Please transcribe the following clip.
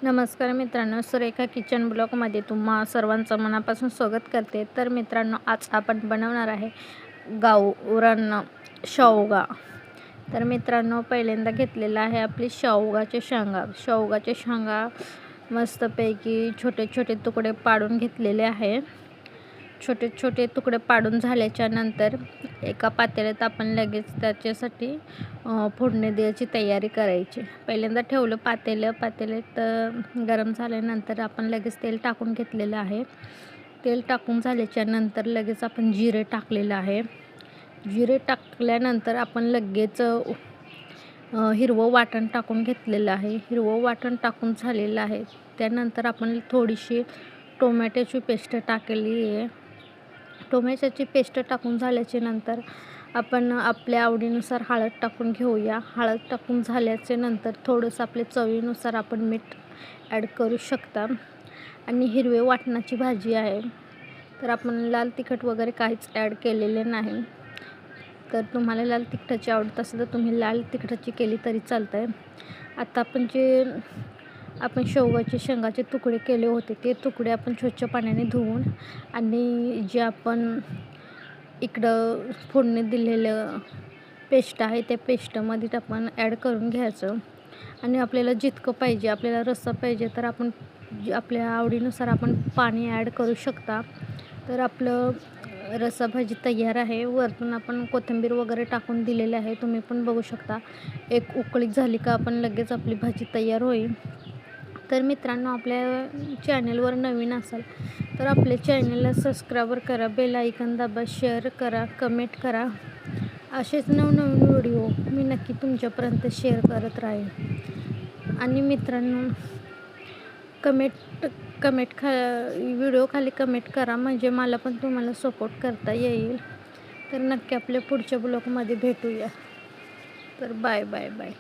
नमस्कार मित्रांनो, सुरेखा किचन ब्लॉगमध्ये तुम्हा सर्वांचं मनापासून स्वागत करते. तर मित्रांनो, आज आपण बनवणार आहे गावरान शेवगा. तर मित्रांनो, पहिल्यांदा घेतलेला आहे आपली शेवगाच्या शेंगा मस्तपैकी छोटे छोटे तुकडे पाडून घेतलेले आहे. छोटे छोटे तुकडे पाडून झाल्याच्या नंतर एका पातेल्यात आपण लगेच त्याच्यासाठी फोडणी द्यायची तयारी करायची. पहिल्यांदा ठेवलं पातेल्यात गरम झाल्यानंतर आपण लगेच तेल टाकून घेतलेलं आहे. तेल टाकून झाल्याच्या नंतर लगेच आपण जिरे टाकलेलं आहे. जिरे टाकल्यानंतर आपण लगेच हिरवं वाटण टाकून घेतलेलं आहे. हिरवं वाटण टाकून झालेलं आहे. त्यानंतर आपण थोडीशी टोमॅटोची पेस्ट टाकलेली आहे. टोमॅटोची पेस्ट टाकून झाल्याच्या नंतर आपण आपल्या आवडीनुसार हळद टाकून घेऊया. हळद टाकून झाल्याच्या नंतर थोडंसं आपल्या चवीनुसार आपण मीठ ॲड करू शकता. आणि हिरवे वाटणाची भाजी आहे, तर आपण लाल तिखट वगैरे काहीच ॲड केलेले नाही. तर तुम्हाला लाल तिखटाची आवडत असेल तर तुम्ही लाल तिखटाची केली तरी चालतं आहे. आता आपण शेंगाचे तुकडे केले होते, ते तुकडे आपण स्वच्छ पाण्याने धुवून आणि जे आपण इकडं फोडणी दिलेलं पेस्ट आहे त्या पेस्टमध्ये आपण ॲड करून घ्यायचं. आणि आपल्याला जितकं पाहिजे, आपल्याला रस्सा पाहिजे तर आपण आपल्या आवडीनुसार आपण पाणी ॲड करू शकता. तर आपलं रस्सा भाजी तयार आहे. वरतून आपण कोथिंबीर वगैरे टाकून दिलेले आहे, तुम्ही पण बघू शकता. एक उकळी झाली का आपण लगेच आपली भाजी तयार होईल. तर मित्रांनो, आपल्या चॅनलवर नवीन असाल तर आपल्या चॅनलला सबस्क्राईब करा, बेल आयकॉन दाबा, शेअर करा, कमेंट करा. असेच नवनवीन व्हिडिओ मी नक्की तुमच्यापर्यंत शेअर करत राहील. आणि मित्रांनो, व्हिडिओ खाली कमेंट करा, म्हणजे मला पण तुम्हाला सपोर्ट करता येईल. तर नक्की आपल्या पुढच्या ब्लॉगमध्ये भेटूया. तर बाय बाय बाय.